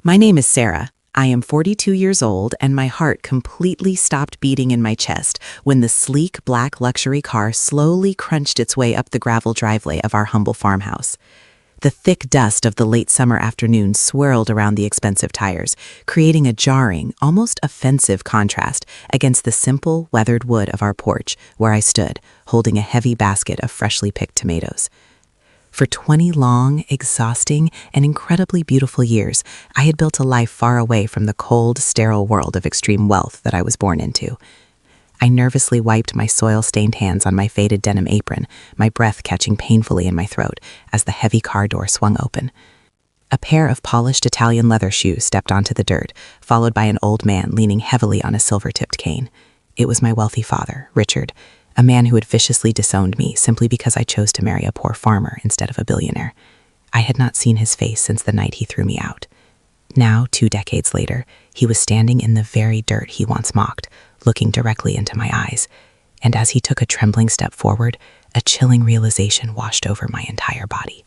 My name is Sarah. I am 42 years old, and my heart completely stopped beating in my chest when the sleek black luxury car slowly crunched its way up the gravel driveway of our humble farmhouse. The thick dust of the late summer afternoon swirled around the expensive tires, creating a jarring, almost offensive contrast against the simple, weathered wood of our porch where I stood, holding a heavy basket of freshly picked tomatoes. For 20 long, exhausting, and incredibly beautiful years, I had built a life far away from the cold, sterile world of extreme wealth that I was born into. I nervously wiped my soil-stained hands on my faded denim apron, my breath catching painfully in my throat as the heavy car door swung open. A pair of polished Italian leather shoes stepped onto the dirt, followed by an old man leaning heavily on a silver-tipped cane. It was my wealthy father, Richard, a man who had viciously disowned me simply because I chose to marry a poor farmer instead of a billionaire. I had not seen his face since the night he threw me out. Now, 2 decades later, he was standing in the very dirt he once mocked, looking directly into my eyes. And as he took a trembling step forward, a chilling realization washed over my entire body.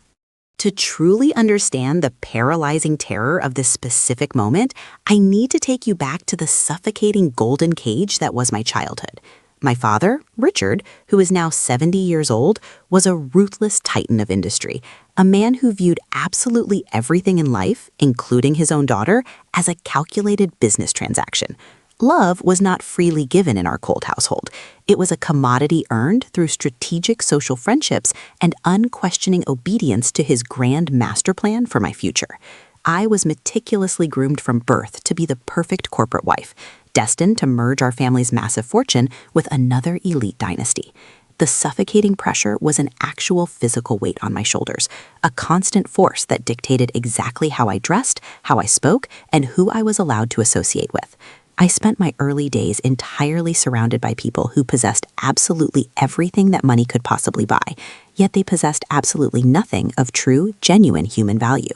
To truly understand the paralyzing terror of this specific moment, I need to take you back to the suffocating golden cage that was my childhood. My father, Richard, who is now 70 years old, was a ruthless titan of industry, a man who viewed absolutely everything in life, including his own daughter, as a calculated business transaction. Love was not freely given in our cold household. It was a commodity earned through strategic social friendships and unquestioning obedience to his grand master plan for my future. I was meticulously groomed from birth to be the perfect corporate wife, destined to merge our family's massive fortune with another elite dynasty. The suffocating pressure was an actual physical weight on my shoulders, a constant force that dictated exactly how I dressed, how I spoke, and who I was allowed to associate with. I spent my early days entirely surrounded by people who possessed absolutely everything that money could possibly buy, yet they possessed absolutely nothing of true, genuine human value.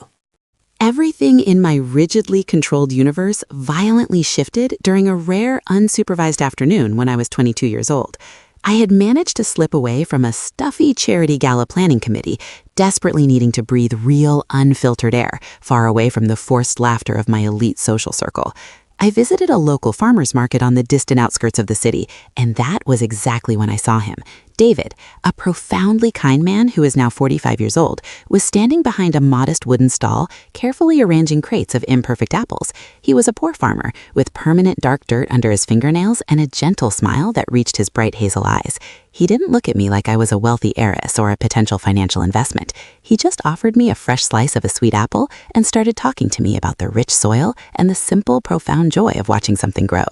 Everything in my rigidly controlled universe violently shifted during a rare, unsupervised afternoon when I was 22 years old. I had managed to slip away from a stuffy charity gala planning committee, desperately needing to breathe real, unfiltered air, far away from the forced laughter of my elite social circle. I visited a local farmer's market on the distant outskirts of the city, and that was exactly when I saw him. David, a profoundly kind man who is now 45 years old, was standing behind a modest wooden stall, carefully arranging crates of imperfect apples. He was a poor farmer, with permanent dark dirt under his fingernails and a gentle smile that reached his bright hazel eyes. He didn't look at me like I was a wealthy heiress or a potential financial investment. He just offered me a fresh slice of a sweet apple and started talking to me about the rich soil and the simple, profound joy of watching something grow.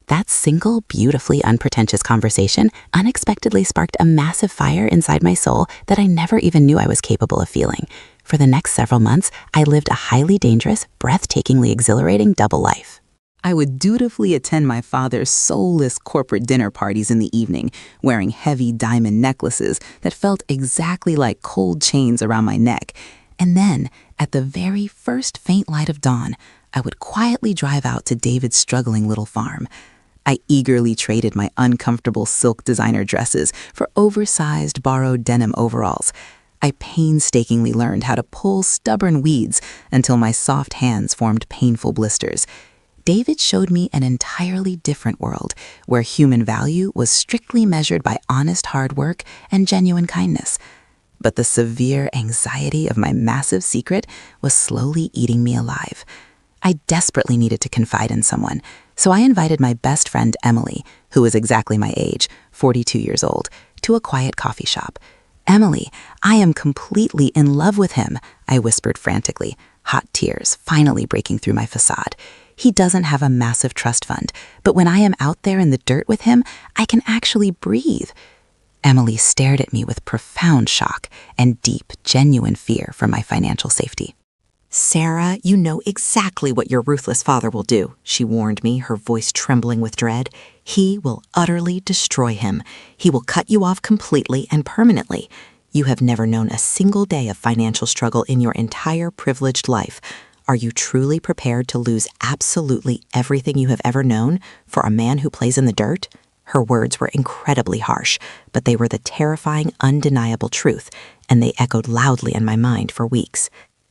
That single, beautifully unpretentious conversation unexpectedly sparked a massive fire inside my soul that I never even knew I was capable of feeling. For the next several months, I lived a highly dangerous, breathtakingly exhilarating double life. I would dutifully attend my father's soulless corporate dinner parties in the evening, wearing heavy diamond necklaces that felt exactly like cold chains around my neck. And then, at the very first faint light of dawn, I would quietly drive out to David's struggling little farm. I eagerly traded my uncomfortable silk designer dresses for oversized borrowed denim overalls. I painstakingly learned how to pull stubborn weeds until my soft hands formed painful blisters. David showed me an entirely different world where human value was strictly measured by honest hard work and genuine kindness. But the severe anxiety of my massive secret was slowly eating me alive. I desperately needed to confide in someone, so I invited my best friend Emily, who was exactly my age, 42 years old, to a quiet coffee shop. "Emily, I am completely in love with him," I whispered frantically, hot tears finally breaking through my facade. "He doesn't have a massive trust fund, but when I am out there in the dirt with him, I can actually breathe." Emily stared at me with profound shock and deep, genuine fear for my financial safety. "Sarah, you know exactly what your ruthless father will do," she warned me, her voice trembling with dread. "He will utterly destroy him. He will cut you off completely and permanently. You have never known a single day of financial struggle in your entire privileged life. Are you truly prepared to lose absolutely everything you have ever known for a man who plays in the dirt?" Her words were incredibly harsh, but they were the terrifying, undeniable truth, and they echoed loudly in my mind for weeks.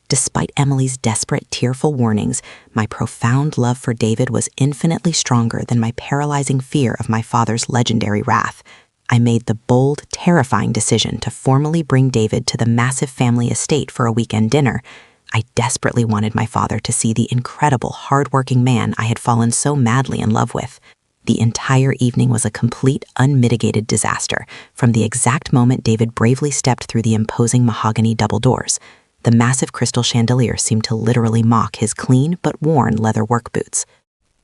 Despite Emily's desperate, tearful warnings, my profound love for David was infinitely stronger than my paralyzing fear of my father's legendary wrath. I made the bold, terrifying decision to formally bring David to the massive family estate for a weekend dinner. I desperately wanted my father to see the incredible, hard-working man I had fallen so madly in love with. The entire evening was a complete, unmitigated disaster, from the exact moment David bravely stepped through the imposing mahogany double doors. The massive crystal chandelier seemed to literally mock his clean but worn leather work boots.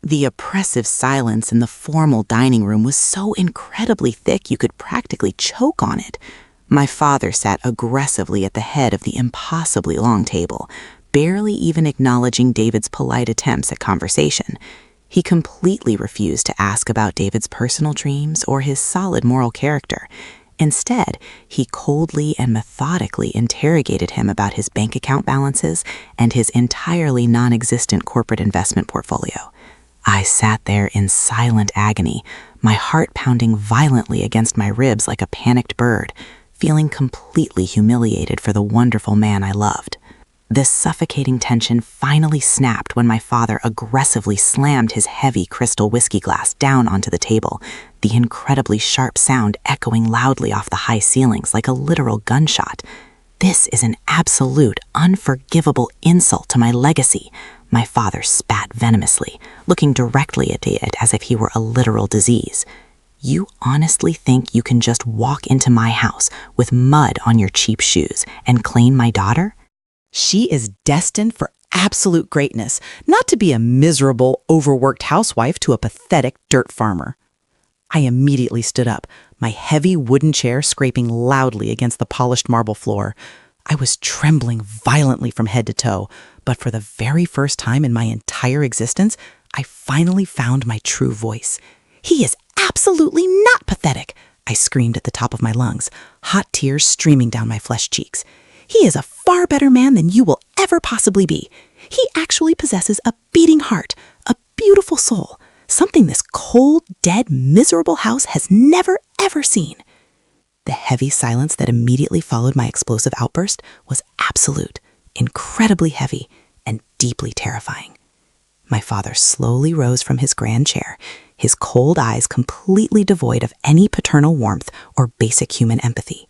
The oppressive silence in the formal dining room was so incredibly thick you could practically choke on it. My father sat aggressively at the head of the impossibly long table, barely even acknowledging David's polite attempts at conversation. He completely refused to ask about David's personal dreams or his solid moral character. Instead, he coldly and methodically interrogated him about his bank account balances and his entirely non-existent corporate investment portfolio. I sat there in silent agony, my heart pounding violently against my ribs like a panicked bird, feeling completely humiliated for the wonderful man I loved. This suffocating tension finally snapped when my father aggressively slammed his heavy crystal whiskey glass down onto the table, the incredibly sharp sound echoing loudly off the high ceilings like a literal gunshot. "This is an absolute, unforgivable insult to my legacy," my father spat venomously, looking directly at David as if he were a literal disease. "You honestly think you can just walk into my house with mud on your cheap shoes and claim my daughter?" She is destined for absolute greatness, not to be a miserable, overworked housewife to a pathetic dirt farmer. I immediately stood up, my heavy wooden chair scraping loudly against the polished marble floor. I was trembling violently from head to toe, but for the very first time in my entire existence, I finally found my true voice. "He is absolutely not pathetic," I screamed at the top of my lungs, hot tears streaming down my flushed cheeks. "He is a far better man than you will ever possibly be. He actually possesses a beating heart, a beautiful soul, something this cold, dead, miserable house has never, ever seen." The heavy silence that immediately followed my explosive outburst was absolute, incredibly heavy, and deeply terrifying. My father slowly rose from his grand chair, his cold eyes completely devoid of any paternal warmth or basic human empathy.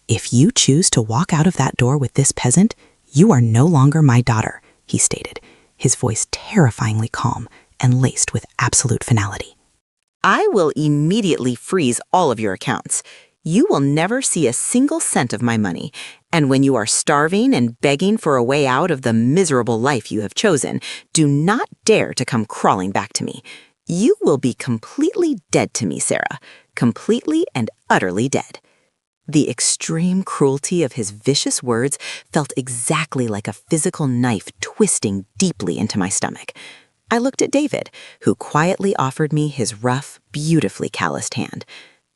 "If you choose to walk out of that door with this peasant, you are no longer my daughter," he stated, his voice terrifyingly calm and laced with absolute finality. "I will immediately freeze all of your accounts. You will never see a single cent of my money, and when you are starving and begging for a way out of the miserable life you have chosen, do not dare to come crawling back to me. You will be completely dead to me, Sarah, completely and utterly dead." The extreme cruelty of his vicious words felt exactly like a physical knife twisting deeply into my stomach. I looked at David, who quietly offered me his rough, beautifully calloused hand.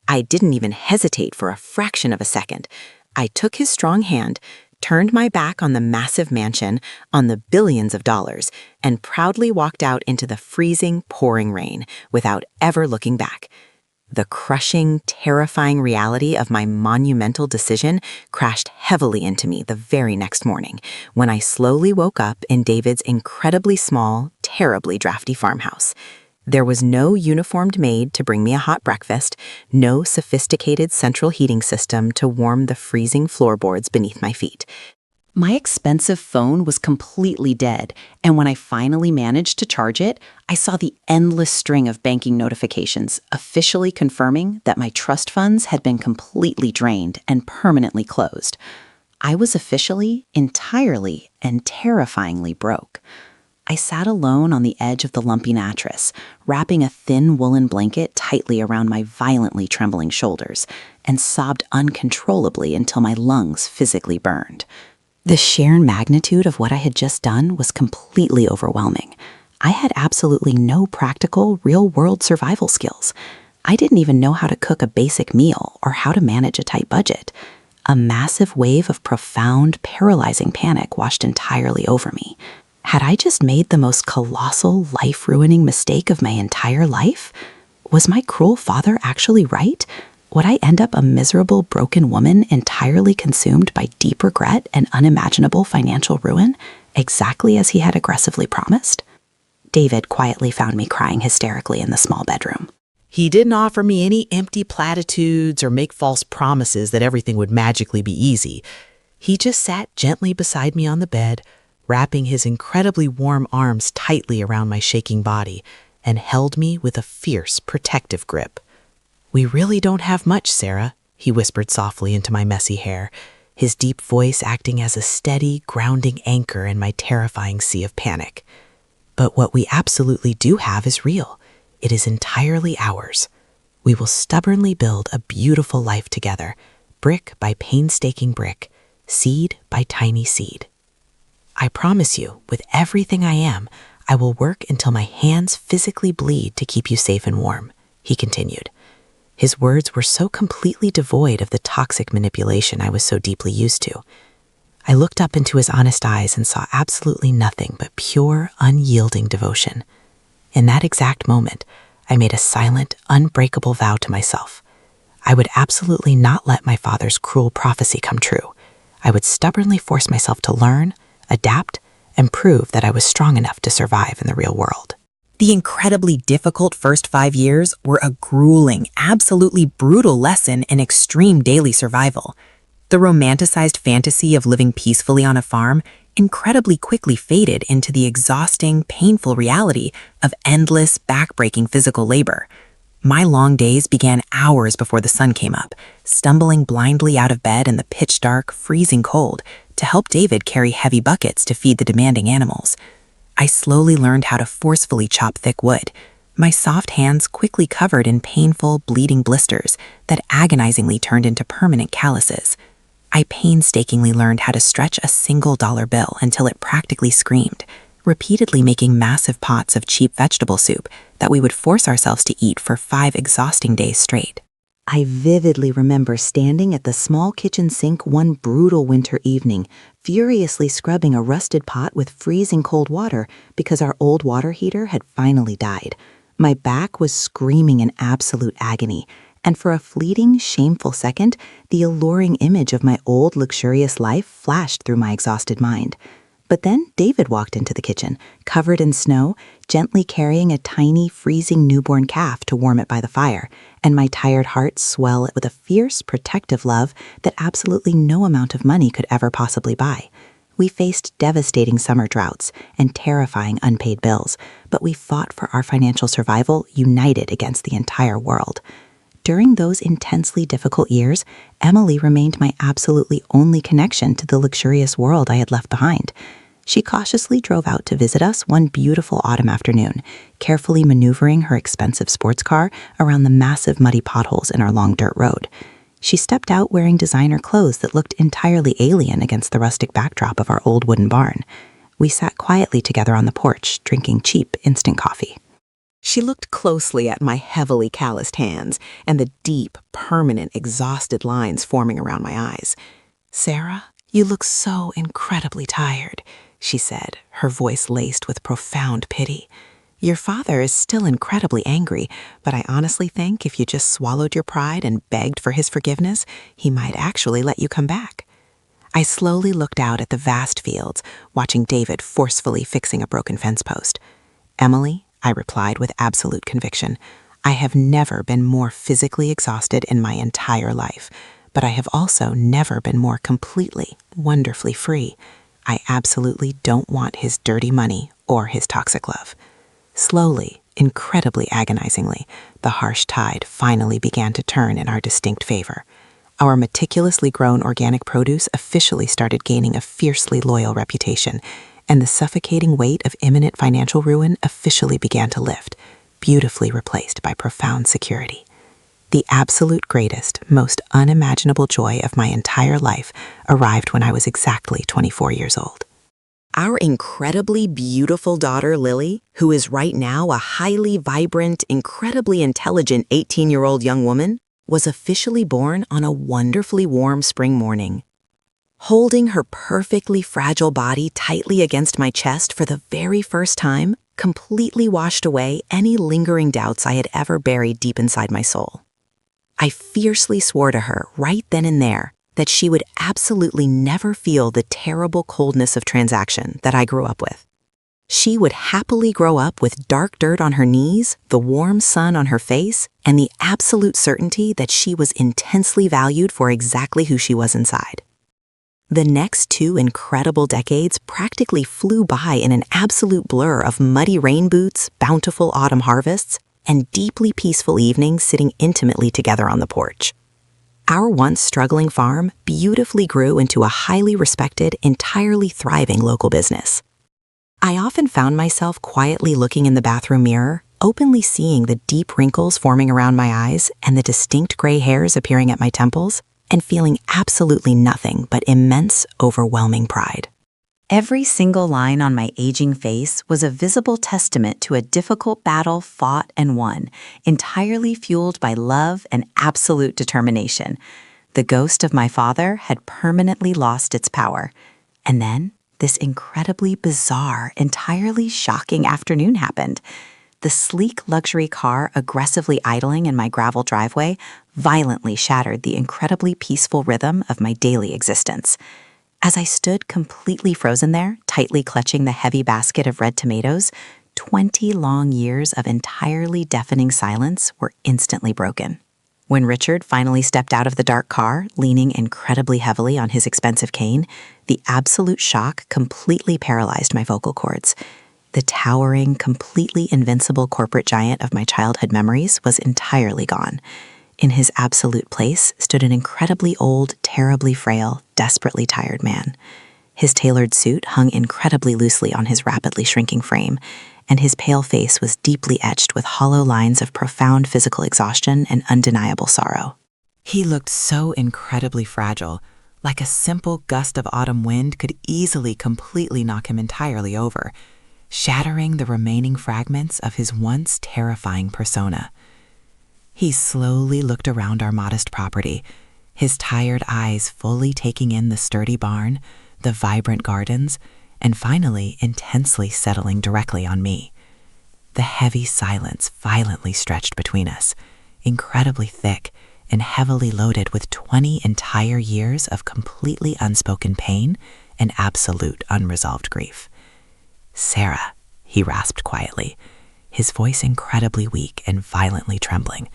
I didn't even hesitate for a fraction of a second. I took his strong hand, turned my back on the massive mansion, on the billions of dollars, and proudly walked out into the freezing, pouring rain without ever looking back. The crushing, terrifying reality of my monumental decision crashed heavily into me the very next morning when I slowly woke up in David's incredibly small, terribly drafty farmhouse. There was no uniformed maid to bring me a hot breakfast, no sophisticated central heating system to warm the freezing floorboards beneath my feet. My expensive phone was completely dead, and when I finally managed to charge it, I saw the endless string of banking notifications officially confirming that my trust funds had been completely drained and permanently closed. I was officially, entirely, and terrifyingly broke. I sat alone on the edge of the lumpy mattress, wrapping a thin woolen blanket tightly around my violently trembling shoulders, and sobbed uncontrollably until my lungs physically burned. The sheer magnitude of what I had just done was completely overwhelming. I had absolutely no practical, real-world survival skills. I didn't even know how to cook a basic meal or how to manage a tight budget. A massive wave of profound, paralyzing panic washed entirely over me. Had I just made the most colossal, life-ruining mistake of my entire life? Was my cruel father actually right? Would I end up a miserable, broken woman entirely consumed by deep regret and unimaginable financial ruin, exactly as he had aggressively promised? David quietly found me crying hysterically in the small bedroom. He didn't offer me any empty platitudes or make false promises that everything would magically be easy. He just sat gently beside me on the bed, wrapping his incredibly warm arms tightly around my shaking body, and held me with a fierce, protective grip. "We really don't have much, Sarah," he whispered softly into my messy hair, his deep voice acting as a steady, grounding anchor in my terrifying sea of panic. "But what we absolutely do have is real. It is entirely ours. We will stubbornly build a beautiful life together, brick by painstaking brick, seed by tiny seed. I promise you, with everything I am, I will work until my hands physically bleed to keep you safe and warm," he continued. His words were so completely devoid of the toxic manipulation I was so deeply used to. I looked up into his honest eyes and saw absolutely nothing but pure, unyielding devotion. In that exact moment, I made a silent, unbreakable vow to myself. I would absolutely not let my father's cruel prophecy come true. I would stubbornly force myself to learn, adapt, and prove that I was strong enough to survive in the real world. The incredibly difficult first 5 years were a grueling, absolutely brutal lesson in extreme daily survival. The romanticized fantasy of living peacefully on a farm incredibly quickly faded into the exhausting, painful reality of endless, back-breaking physical labor. My long days began hours before the sun came up, stumbling blindly out of bed in the pitch-dark, freezing cold to help David carry heavy buckets to feed the demanding animals. I slowly learned how to forcefully chop thick wood, my soft hands quickly covered in painful, bleeding blisters that agonizingly turned into permanent calluses. I painstakingly learned how to stretch a single dollar bill until it practically screamed, repeatedly making massive pots of cheap vegetable soup that we would force ourselves to eat for 5 exhausting days straight. I vividly remember standing at the small kitchen sink one brutal winter evening, furiously scrubbing a rusted pot with freezing cold water because our old water heater had finally died. My back was screaming in absolute agony, and for a fleeting, shameful second, the alluring image of my old, luxurious life flashed through my exhausted mind. But then David walked into the kitchen, covered in snow, gently carrying a tiny, freezing newborn calf to warm it by the fire, and my tired heart swelled with a fierce, protective love that absolutely no amount of money could ever possibly buy. We faced devastating summer droughts and terrifying unpaid bills, but we fought for our financial survival united against the entire world. During those intensely difficult years, Emily remained my absolutely only connection to the luxurious world I had left behind. She cautiously drove out to visit us one beautiful autumn afternoon, carefully maneuvering her expensive sports car around the massive muddy potholes in our long dirt road. She stepped out wearing designer clothes that looked entirely alien against the rustic backdrop of our old wooden barn. We sat quietly together on the porch, drinking cheap instant coffee. She looked closely at my heavily calloused hands and the deep, permanent, exhausted lines forming around my eyes. "Sarah, you look so incredibly tired," she said, her voice laced with profound pity. "Your father is still incredibly angry, but I honestly think if you just swallowed your pride and begged for his forgiveness, he might actually let you come back." I slowly looked out at the vast fields, watching David forcefully fixing a broken fence post. "Emily," I replied with absolute conviction, "I have never been more physically exhausted in my entire life, but I have also never been more completely, wonderfully free. I absolutely don't want his dirty money or his toxic love." Slowly, incredibly agonizingly, the harsh tide finally began to turn in our distinct favor. Our meticulously grown organic produce officially started gaining a fiercely loyal reputation, and the suffocating weight of imminent financial ruin officially began to lift, beautifully replaced by profound security. The absolute greatest, most unimaginable joy of my entire life arrived when I was exactly 24 years old. Our incredibly beautiful daughter, Lily, who is right now a highly vibrant, incredibly intelligent 18-year-old young woman, was officially born on a wonderfully warm spring morning. Holding her perfectly fragile body tightly against my chest for the very first time completely washed away any lingering doubts I had ever buried deep inside my soul. I fiercely swore to her right then and there that she would absolutely never feel the terrible coldness of transaction that I grew up with. She would happily grow up with dark dirt on her knees, the warm sun on her face, and the absolute certainty that she was intensely valued for exactly who she was inside. The next 2 incredible decades practically flew by in an absolute blur of muddy rain boots, bountiful autumn harvests, and deeply peaceful evenings sitting intimately together on the porch. Our once struggling farm beautifully grew into a highly respected, entirely thriving local business. I often found myself quietly looking in the bathroom mirror, openly seeing the deep wrinkles forming around my eyes and the distinct gray hairs appearing at my temples, and feeling absolutely nothing but immense, overwhelming pride. Every single line on my aging face was a visible testament to a difficult battle fought and won, entirely fueled by love and absolute determination. The ghost of my father had permanently lost its power. And then, this incredibly bizarre, entirely shocking afternoon happened. The sleek luxury car aggressively idling in my gravel driveway violently shattered the incredibly peaceful rhythm of my daily existence. As I stood completely frozen there, tightly clutching the heavy basket of red tomatoes, 20 long years of entirely deafening silence were instantly broken. When Richard finally stepped out of the dark car, leaning incredibly heavily on his expensive cane, the absolute shock completely paralyzed my vocal cords. The towering, completely invincible corporate giant of my childhood memories was entirely gone. In his absolute place stood an incredibly old, terribly frail, desperately tired man. His tailored suit hung incredibly loosely on his rapidly shrinking frame, and his pale face was deeply etched with hollow lines of profound physical exhaustion and undeniable sorrow. He looked so incredibly fragile, like a simple gust of autumn wind could easily completely knock him entirely over, shattering the remaining fragments of his once terrifying persona. He slowly looked around our modest property, his tired eyes fully taking in the sturdy barn, the vibrant gardens, and finally intensely settling directly on me. The heavy silence violently stretched between us, incredibly thick and heavily loaded with 20 entire years of completely unspoken pain and absolute unresolved grief. "Sarah," he rasped quietly, his voice incredibly weak and violently trembling,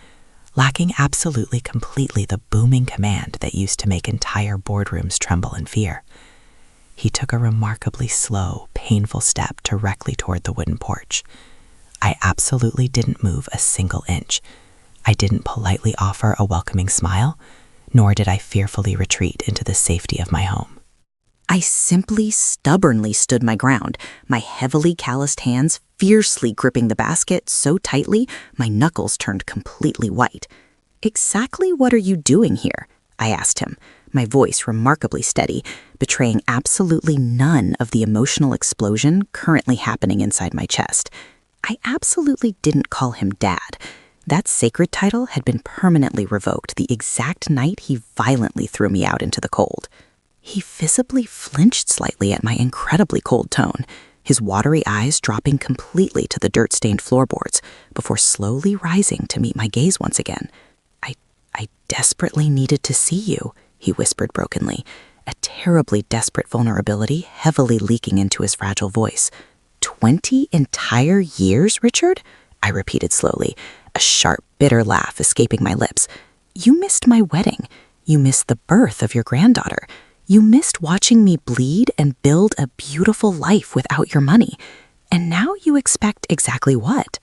lacking absolutely completely the booming command that used to make entire boardrooms tremble in fear. He took a remarkably slow, painful step directly toward the wooden porch. I absolutely didn't move a single inch. I didn't politely offer a welcoming smile, nor did I fearfully retreat into the safety of my home. I simply stubbornly stood my ground, my heavily calloused hands fiercely gripping the basket so tightly my knuckles turned completely white. "Exactly what are you doing here?" I asked him, my voice remarkably steady, betraying absolutely none of the emotional explosion currently happening inside my chest. I absolutely didn't call him Dad. That sacred title had been permanently revoked the exact night he violently threw me out into the cold. He visibly flinched slightly at my incredibly cold tone, his watery eyes dropping completely to the dirt-stained floorboards before slowly rising to meet my gaze once again. I desperately needed to see you," he whispered brokenly, a terribly desperate vulnerability heavily leaking into his fragile voice. 20 entire years, Richard?" I repeated slowly, a sharp, bitter laugh escaping my lips. "You missed my wedding. You missed the birth of your granddaughter. You missed watching me bleed and build a beautiful life without your money. And now you expect exactly what?"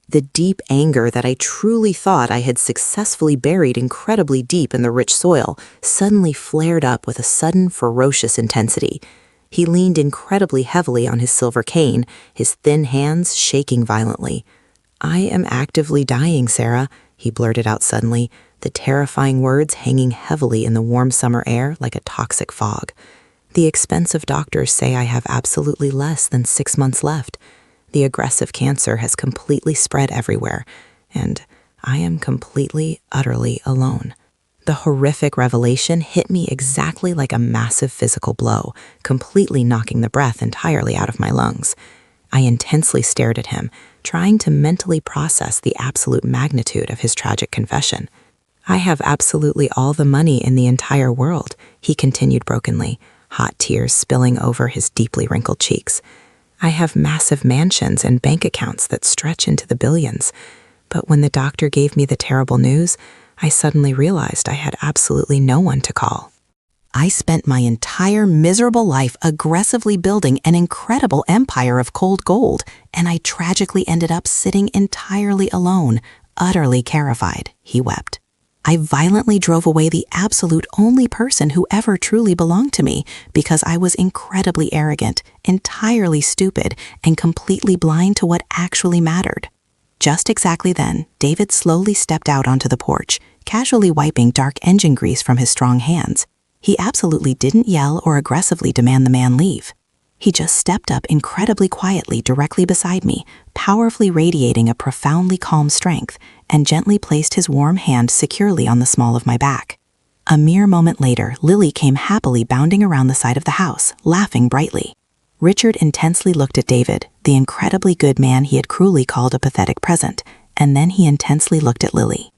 The deep anger that I truly thought I had successfully buried incredibly deep in the rich soil suddenly flared up with a sudden ferocious intensity. He leaned incredibly heavily on his silver cane, his thin hands shaking violently. "I am actively dying, Sarah," he blurted out suddenly, the terrifying words hanging heavily in the warm summer air like a toxic fog. "The expensive doctors say I have absolutely less than 6 months left. The aggressive cancer has completely spread everywhere, and I am completely, utterly alone." The horrific revelation hit me exactly like a massive physical blow, completely knocking the breath entirely out of my lungs. I intensely stared at him, trying to mentally process the absolute magnitude of his tragic confession. I have absolutely all the money in the entire world, he continued brokenly, hot tears spilling over his deeply wrinkled cheeks. I have massive mansions and bank accounts that stretch into the billions. But when the doctor gave me the terrible news, I suddenly realized I had absolutely no one to call. I spent my entire miserable life aggressively building an incredible empire of cold gold, and I tragically ended up sitting entirely alone, utterly terrified, he wept. I violently drove away the absolute only person who ever truly belonged to me because I was incredibly arrogant, entirely stupid, and completely blind to what actually mattered. Just exactly then, David slowly stepped out onto the porch, casually wiping dark engine grease from his strong hands. He absolutely didn't yell or aggressively demand the man leave. He just stepped up incredibly quietly directly beside me, powerfully radiating a profoundly calm strength, and gently placed his warm hand securely on the small of my back. A mere moment later, Lily came happily bounding around the side of the house, laughing brightly. Richard intensely looked at David, the incredibly good man he had cruelly called a pathetic present, and then he intensely looked at Lily.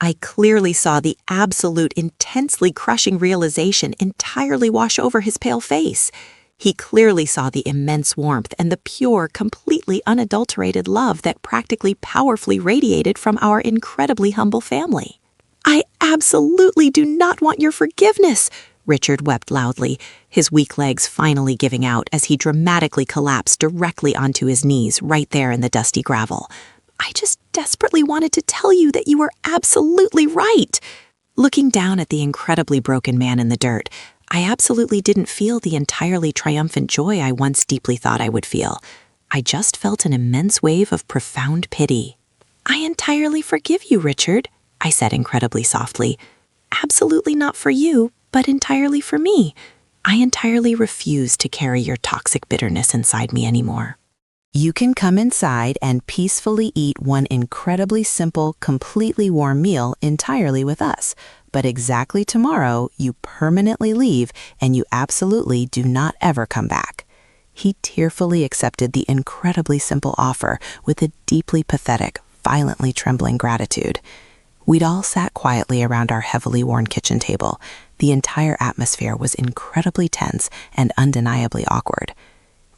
I clearly saw the absolute, intensely crushing realization entirely wash over his pale face. He clearly saw the immense warmth and the pure, completely unadulterated love that practically powerfully radiated from our incredibly humble family. I absolutely do not want your forgiveness, Richard wept loudly, his weak legs finally giving out as he dramatically collapsed directly onto his knees right there in the dusty gravel. I just desperately wanted to tell you that you were absolutely right. Looking down at the incredibly broken man in the dirt, I absolutely didn't feel the entirely triumphant joy I once deeply thought I would feel. I just felt an immense wave of profound pity. I entirely forgive you, Richard, I said incredibly softly. Absolutely not for you, but entirely for me. I entirely refuse to carry your toxic bitterness inside me anymore. You can come inside and peacefully eat one incredibly simple, completely warm meal entirely with us. But exactly tomorrow, you permanently leave and you absolutely do not ever come back. He tearfully accepted the incredibly simple offer with a deeply pathetic, violently trembling gratitude. We'd all sat quietly around our heavily worn kitchen table. The entire atmosphere was incredibly tense and undeniably awkward.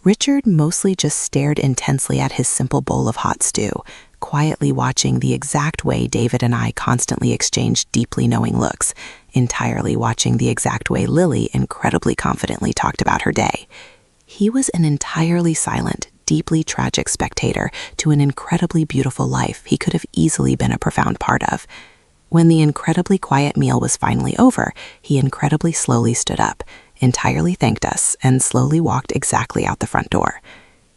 Richard mostly just stared intensely at his simple bowl of hot stew, quietly watching the exact way David and I constantly exchanged deeply knowing looks, entirely watching the exact way Lily incredibly confidently talked about her day. He was an entirely silent, deeply tragic spectator to an incredibly beautiful life he could have easily been a profound part of. When the incredibly quiet meal was finally over, he incredibly slowly stood up, entirely thanked us, and slowly walked exactly out the front door.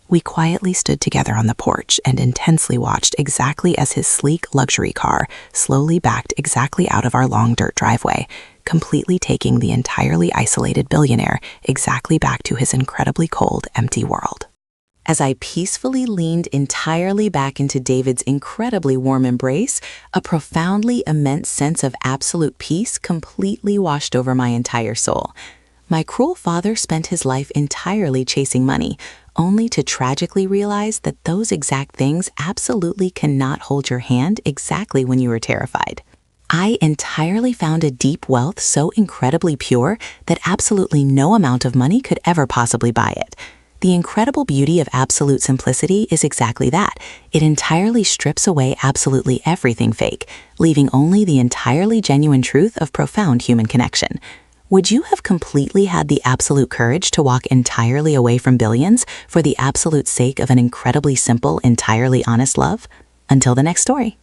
We quietly stood together on the porch and intensely watched exactly as his sleek luxury car slowly backed exactly out of our long dirt driveway, completely taking the entirely isolated billionaire exactly back to his incredibly cold, empty world. As I peacefully leaned entirely back into David's incredibly warm embrace, a profoundly immense sense of absolute peace completely washed over my entire soul. My cruel father spent his life entirely chasing money, only to tragically realize that those exact things absolutely cannot hold your hand exactly when you are terrified. I entirely found a deep wealth so incredibly pure that absolutely no amount of money could ever possibly buy it. The incredible beauty of absolute simplicity is exactly that. It entirely strips away absolutely everything fake, leaving only the entirely genuine truth of profound human connection. Would you have completely had the absolute courage to walk entirely away from billions for the absolute sake of an incredibly simple, entirely honest love? Until the next story.